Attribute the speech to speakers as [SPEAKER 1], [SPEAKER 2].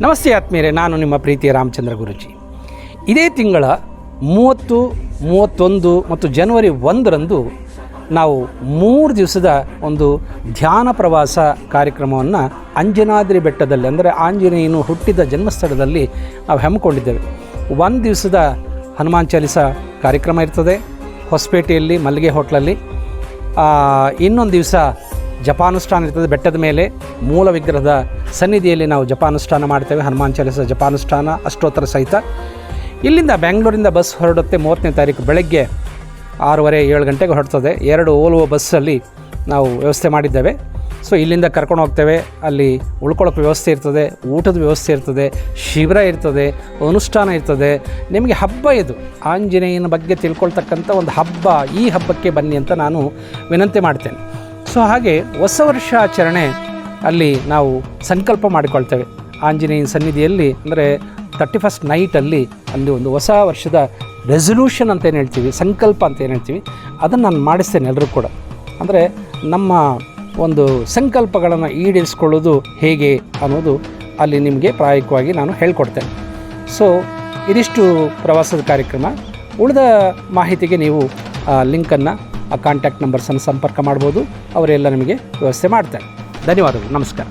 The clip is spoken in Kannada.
[SPEAKER 1] ನಮಸ್ತೆ ಆತ್ಮೀಯರೇ, ನಾನು ನಿಮ್ಮ ಪ್ರೀತಿಯ ರಾಮಚಂದ್ರ ಗುರುಜಿ. ಇದೇ ತಿಂಗಳ 30, 31 ಮತ್ತು ಜನವರಿ 1ರಂದು ನಾವು 3 ದಿವಸದ ಒಂದು ಧ್ಯಾನ ಪ್ರವಾಸ ಕಾರ್ಯಕ್ರಮವನ್ನು ಅಂಜನಾದ್ರಿ ಬೆಟ್ಟದಲ್ಲಿ, ಅಂದರೆ ಆಂಜನೇಯನು ಹುಟ್ಟಿದ ಜನ್ಮಸ್ಥಳದಲ್ಲಿ ನಾವು ಹಮ್ಮಿಕೊಂಡಿದ್ದೇವೆ. 1 ದಿವಸದ ಹನುಮಾನ್ ಚಾಲಿಸ ಕಾರ್ಯಕ್ರಮ ಇರ್ತದೆ ಹೊಸಪೇಟೆಯಲ್ಲಿ ಮಲ್ಲಿಗೆ ಹೋಟ್ಲಲ್ಲಿ. ಇನ್ನೊಂದು ದಿವಸ ಜಪಾನುಷ್ಠಾನ ಇರ್ತದೆ. ಬೆಟ್ಟದ ಮೇಲೆ ಮೂಲ ವಿಗ್ರಹದ ಸನ್ನಿಧಿಯಲ್ಲಿ ನಾವು ಜಪಾನುಷ್ಠಾನ ಮಾಡ್ತೇವೆ, ಹನುಮಾನ್ ಚಾಲಿಸ ಜಪಾನುಷ್ಠಾನ ಅಷ್ಟೋತ್ತರ ಸಹಿತ. ಇಲ್ಲಿಂದ ಬೆಂಗಳೂರಿಂದ ಬಸ್ ಹೊರಡುತ್ತೆ 30ನೇ ತಾರೀಕು ಬೆಳಗ್ಗೆ 6:30-7 ಗಂಟೆಗೆ ಹೊರಡ್ತದೆ. 2 ಓಲುವ ಬಸ್ಸಲ್ಲಿ ನಾವು ವ್ಯವಸ್ಥೆ ಮಾಡಿದ್ದೇವೆ. ಸೊ ಇಲ್ಲಿಂದ ಕರ್ಕೊಂಡು ಹೋಗ್ತೇವೆ. ಅಲ್ಲಿ ಉಳ್ಕೊಳ್ಳೋಕ್ಕೆ ವ್ಯವಸ್ಥೆ ಇರ್ತದೆ, ಊಟದ ವ್ಯವಸ್ಥೆ ಇರ್ತದೆ, ಶಿಬಿರ ಇರ್ತದೆ, ಅನುಷ್ಠಾನ ಇರ್ತದೆ. ನಿಮಗೆ ಹಬ್ಬ ಇದು, ಆಂಜನೇಯನ ಬಗ್ಗೆ ತಿಳ್ಕೊಳ್ತಕ್ಕಂಥ ಒಂದು ಹಬ್ಬ. ಈ ಹಬ್ಬಕ್ಕೆ ಬನ್ನಿ ಅಂತ ನಾನು ವಿನಂತಿ ಮಾಡ್ತೇನೆ. ಸೊ ಹಾಗೆ ಹೊಸ ವರ್ಷ ಆಚರಣೆ ಅಲ್ಲಿ ನಾವು ಸಂಕಲ್ಪ ಮಾಡಿಕೊಳ್ತೇವೆ ಆಂಜನೇಯನ ಸನ್ನಿಧಿಯಲ್ಲಿ. ಅಂದರೆ 31st ನೈಟಲ್ಲಿ ಅಲ್ಲಿ ಒಂದು ಹೊಸ ವರ್ಷದ ರೆಸಲ್ಯೂಷನ್ ಅಂತ ಏನು ಹೇಳ್ತೀವಿ, ಸಂಕಲ್ಪ ಅಂತ ಏನು ಹೇಳ್ತೀವಿ, ಅದನ್ನು ನಾನು ಮಾಡಿಸ್ತೇನೆ ಎಲ್ಲರೂ ಕೂಡ. ಅಂದರೆ ನಮ್ಮ ಒಂದು ಸಂಕಲ್ಪಗಳನ್ನು ಈಡೇರಿಸ್ಕೊಳ್ಳೋದು ಹೇಗೆ ಅನ್ನೋದು ಅಲ್ಲಿ ನಿಮಗೆ ಪ್ರಾಯೋಗಿಕವಾಗಿ ನಾನು ಹೇಳ್ಕೊಡ್ತೇನೆ. ಸೊ ಇದಿಷ್ಟು ಪ್ರವಾಸದ ಕಾರ್ಯಕ್ರಮ. ಉಳಿದ ಮಾಹಿತಿಗೆ ನೀವು ಲಿಂಕನ್ನು, ಆ ಕಾಂಟ್ಯಾಕ್ಟ್ ನಂಬರ್ಸನ್ನು ಸಂಪರ್ಕ ಮಾಡ್ಬೋದು. ಅವರೆಲ್ಲ ನಿಮಗೆ ವ್ಯವಸ್ಥೆ ಮಾಡ್ತಾರೆ. ಧನ್ಯವಾದಗಳು. ನಮಸ್ಕಾರ.